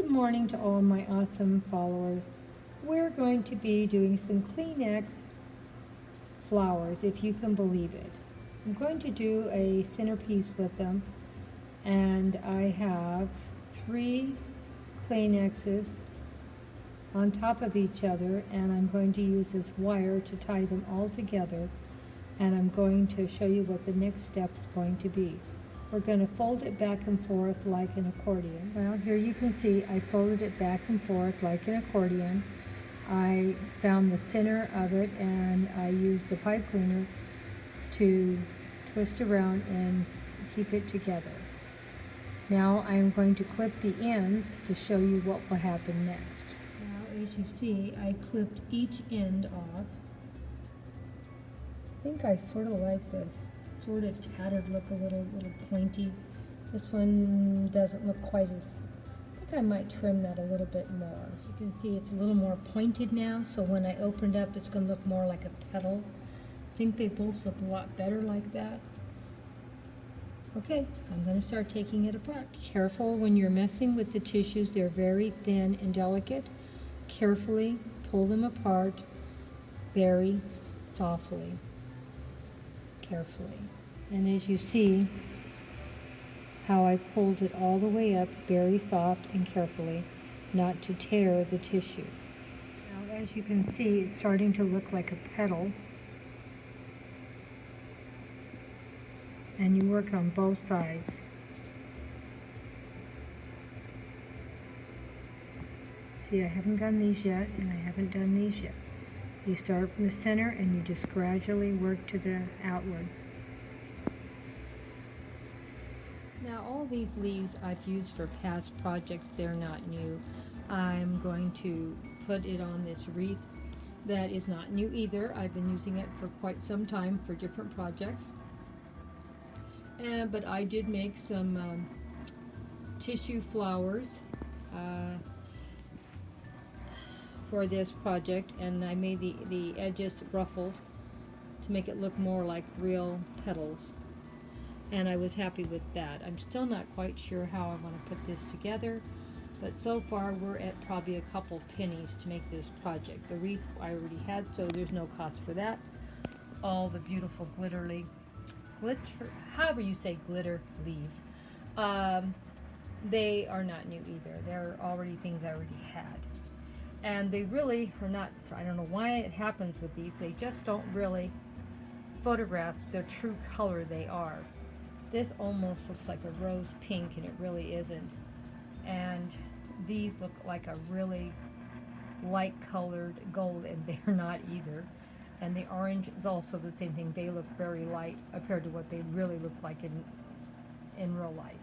Good morning to all my awesome followers. We're going to be doing some Kleenex flowers, if you can believe it. I'm going to do a centerpiece with them, and I have 3 Kleenexes on top of each other, and I'm going to use this wire to tie them all together, and I'm going to show you what the next step is going to be. We're going to fold it back and forth like an accordion. Well, here you can see I folded it back and forth like an accordion. I found the center of it and I used the pipe cleaner to twist around and keep it together. Now I'm going to clip the ends to show you what will happen next. Now, as you see, I clipped each end off. I think I sort of like this sort of tattered look, a little pointy. This one doesn't look quite as, I think I might trim that a little bit more. As you can see, it's a little more pointed now, so when I open it up, it's going to look more like a petal. I think they both look a lot better like that. Okay, I'm going to start taking it apart. Careful when you're messing with the tissues, they're very thin and delicate. Carefully pull them apart, very softly. Carefully. And as you see how I pulled it all the way up very soft and carefully, not to tear the tissue. Now as you can see, it's starting to look like a petal, and you work on both sides. See, I haven't done these yet, and I haven't done these yet. You start from the center and you just gradually work to the outward. Now all these leaves I've used for past projects, they're not new. I'm going to put it on this wreath that is not new either. I've been using it for quite some time for different projects. But I did make some tissue flowers for this project, and I made the edges ruffled to make it look more like real petals, and I was happy with that. I'm still not quite sure how I want to put this together, but so far we're at probably a couple pennies to make this project. The wreath I already had, so there's no cost for that. All the beautiful glitter, however you say glitter leaves, they are not new either. They're already things I already had. And they really are not, I don't know why it happens with these, they just don't really photograph the true color they are. This almost looks like a rose pink, and it really isn't. And these look like a really light colored gold, and they're not either. And the orange is also the same thing. They look very light compared to what they really look like in real life.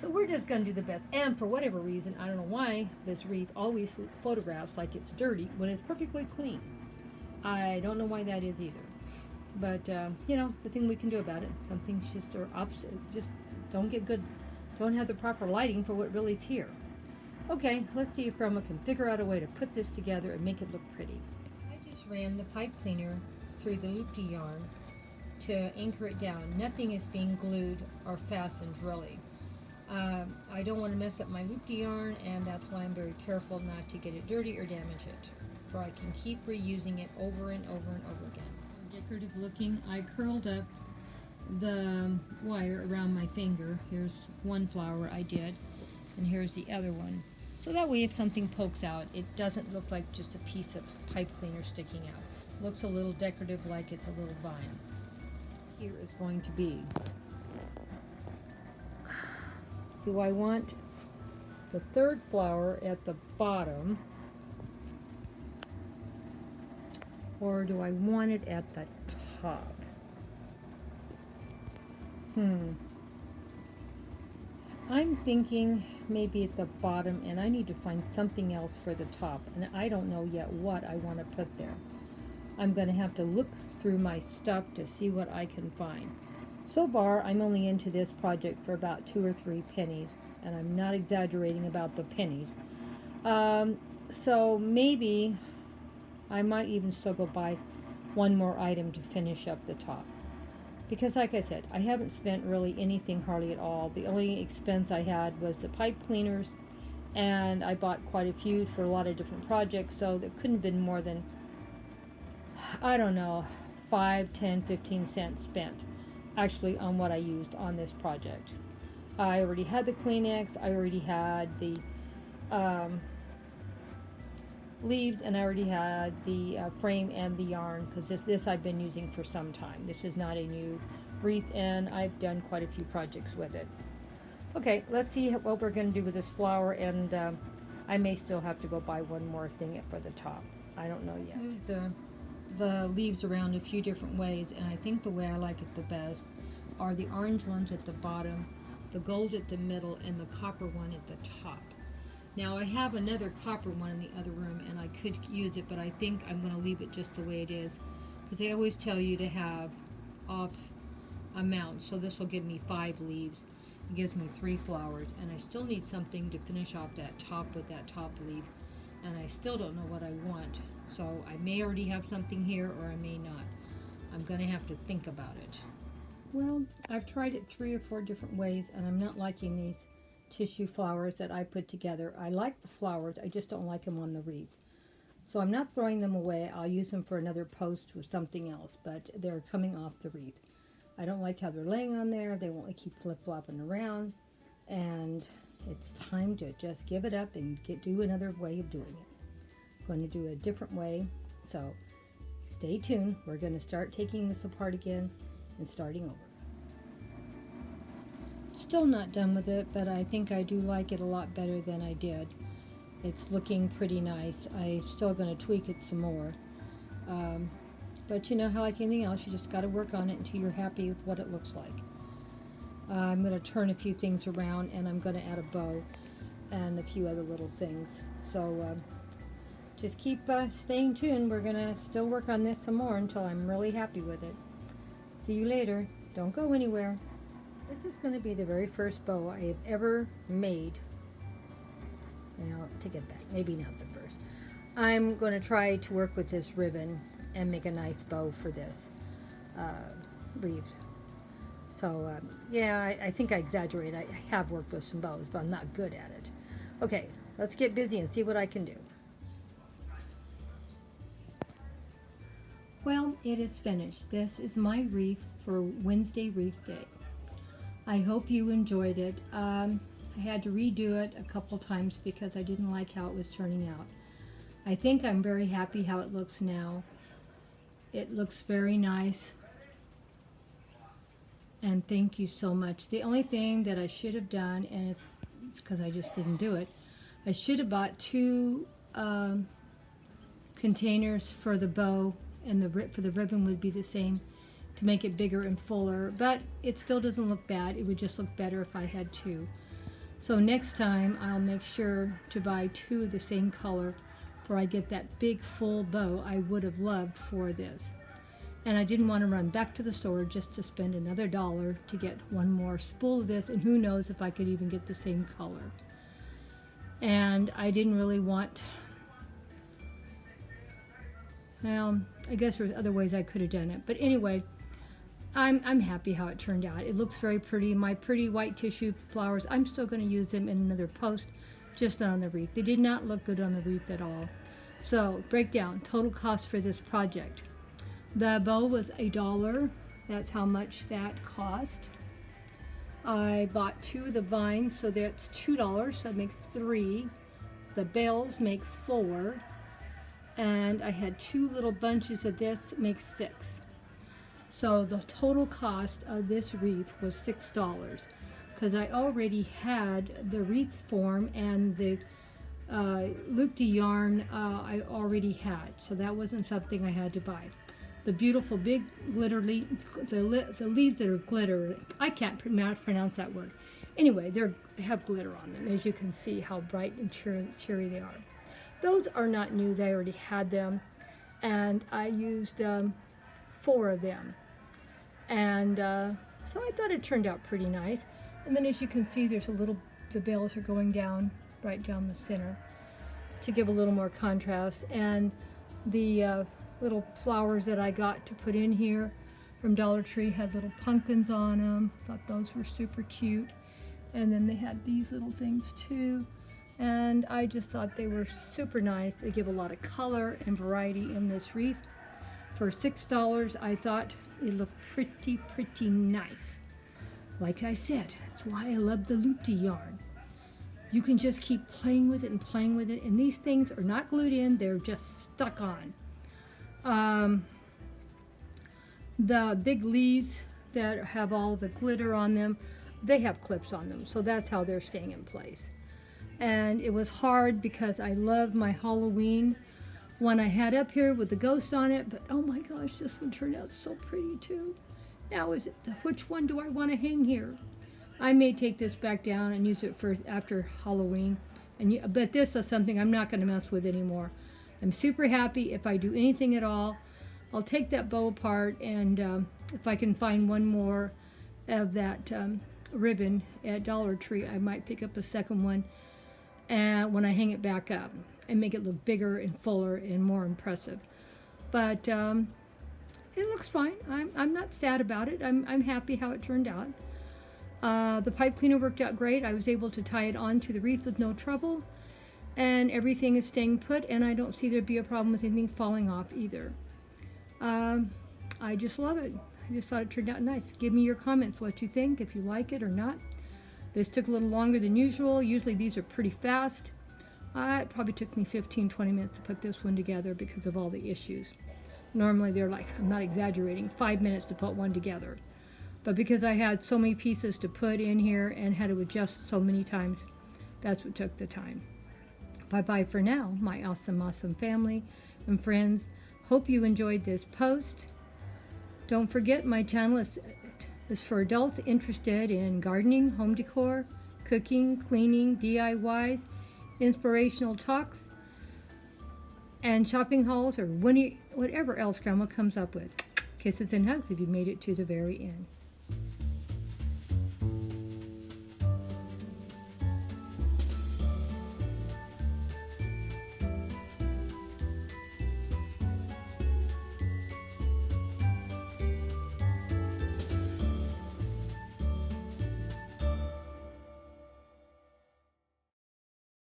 So we're just going to do the best. And for whatever reason, I don't know why, this wreath always photographs like it's dirty when it's perfectly clean. I don't know why that is either. But, you know, the thing we can do about it. Some things just are opposite. Just don't have the proper lighting for what really is here. Okay, let's see if Grandma can figure out a way to put this together and make it look pretty. I just ran the pipe cleaner through the loopy yarn to anchor it down. Nothing is being glued or fastened, really. I don't want to mess up my loopy yarn, and that's why I'm very careful not to get it dirty or damage it, for I can keep reusing it over and over and over again. Decorative looking, I curled up the wire around my finger. Here's one flower I did, and here's the other one. So that way if something pokes out, it doesn't look like just a piece of pipe cleaner sticking out. Looks a little decorative, like it's a little vine. Here is going to be, do I want the third flower at the bottom, or do I want it at the top? I'm thinking maybe at the bottom, and I need to find something else for the top, and I don't know yet what I want to put there. I'm going to have to look through my stuff to see what I can find. So far, I'm only into this project for about 2 or 3 pennies, and I'm not exaggerating about the pennies. So maybe I might even still go buy one more item to finish up the top. Because like I said, I haven't spent really anything hardly at all. The only expense I had was the pipe cleaners and I bought quite a few for a lot of different projects, so there couldn't have been more than, I don't know, 5, 10, 15 cents spent actually on what I used on this project. I already had the Kleenex, I already had the leaves, and I already had the frame and the yarn, because this I've been using for some time. This is not a new wreath, and I've done quite a few projects with it. Okay, let's see what we're going to do with this flower, and I may still have to go buy one more thing for the top. I don't know yet. Move the leaves around a few different ways, and I think the way I like it the best are the orange ones at the bottom, the gold at the middle, and the copper one at the top. Now I have another copper one in the other room, and I could use it, but I think I'm going to leave it just the way it is, because they always tell you to have off amounts. So this will give me 5 leaves. It gives me 3 flowers, and I still need something to finish off that top with that top leaf, and I still don't know what I want. So I may already have something here, or I may not. I'm going to have to think about it. Well, I've tried it 3 or 4 different ways, and I'm not liking these tissue flowers that I put together. I like the flowers, I just don't like them on the wreath. So I'm not throwing them away. I'll use them for another post with something else, but they're coming off the wreath. I don't like how they're laying on there. They won't keep flip-flopping around, and it's time to just give it up and do another way of doing it. I'm going to do a different way, so stay tuned. We're going to start taking this apart again and starting over. Still not done with it, but I think I do like it a lot better than I did. It's looking pretty nice. I'm still going to tweak it some more. But you know how, like anything else, you just got to work on it until you're happy with what it looks like. I'm going to turn a few things around, and I'm going to add a bow and a few other little things. So just keep staying tuned. We're going to still work on this some more until I'm really happy with it. See you later. Don't go anywhere. This is going to be the very first bow I have ever made. Now, take it back. Maybe not the first. I'm going to try to work with this ribbon and make a nice bow for this wreath. So, yeah, I think I exaggerate. I have worked with some bows, but I'm not good at it. Okay, let's get busy and see what I can do. Well, it is finished. This is my wreath for Wednesday Wreath Day. I hope you enjoyed it. I had to redo it a couple times because I didn't like how it was turning out. I think I'm very happy how it looks now. It looks very nice. And thank you so much. The only thing that I should have done, and it's because I just didn't do it, I should have bought 2 containers for the bow, and for the ribbon would be the same, to make it bigger and fuller, but it still doesn't look bad. It would just look better if I had 2. So next time I'll make sure to buy 2 of the same color, before I get that big full bow I would have loved for this. And I didn't want to run back to the store just to spend another $1 to get one more spool of this, and who knows if I could even get the same color. And I didn't really want, well, I guess there's other ways I could have done it, but anyway, I'm happy how it turned out. It looks very pretty. My pretty white tissue flowers, I'm still going to use them in another post, just not on the wreath. They did not look good on the wreath at all. So, breakdown, total cost for this project. The bow was $1. That's how much that cost. I bought 2 of the vines, so that's $2, so that makes 3. The bells make 4. And I had 2 little bunches of this, makes 6. So the total cost of this wreath was $6, because I already had the wreath form and the loop-de yarn I already had, so that wasn't something I had to buy. The beautiful big glitter leaf, the leaves that are glitter, I can't pronounce that word. Anyway, they have glitter on them, as you can see how bright and cheery they are. Those are not new, they already had them, and I used 4 of them. And so I thought it turned out pretty nice. And then as you can see, there's the bells are going down, right down the center, to give a little more contrast. And the little flowers that I got to put in here from Dollar Tree had little pumpkins on them. Thought those were super cute. And then they had these little things too. and I just thought they were super nice. They give a lot of color and variety in this wreath. For $6, I thought it looked pretty nice. Like I said, that's why I love the Luti yarn. You can just keep playing with it and playing with it, and these things are not glued in, they're just stuck on. The big leaves that have all the glitter on them, they have clips on them, so that's how they're staying in place. And it was hard because I love my Halloween one I had up here with the ghost on it, but oh my gosh, this one turned out so pretty too. Now which one do I want to hang here? I may take this back down and use it for after Halloween, but this is something I'm not going to mess with anymore. I'm super happy. If I do anything at all, I'll take that bow apart, and if I can find one more of that ribbon at Dollar Tree, I might pick up a second one and when I hang it back up and make it look bigger and fuller and more impressive. But it looks fine. I'm not sad about it. I'm happy how it turned out. The pipe cleaner worked out great. I was able to tie it onto the wreath with no trouble, and everything is staying put, and I don't see there'd be a problem with anything falling off either. I just love it. I just thought it turned out nice. Give me your comments, what you think, if you like it or not. This took a little longer than usual. Usually these are pretty fast. It probably took me 15-20 minutes to put this one together because of all the issues. Normally they're like, I'm not exaggerating, 5 minutes to put one together. But because I had so many pieces to put in here and had to adjust so many times, that's what took the time. Bye-bye for now, my awesome family and friends. Hope you enjoyed this post. Don't forget, my channel is for adults interested in gardening, home decor, cooking, cleaning, DIYs, inspirational talks, and shopping hauls, or whatever else Grandma comes up with. Kisses and hugs if you made it to the very end.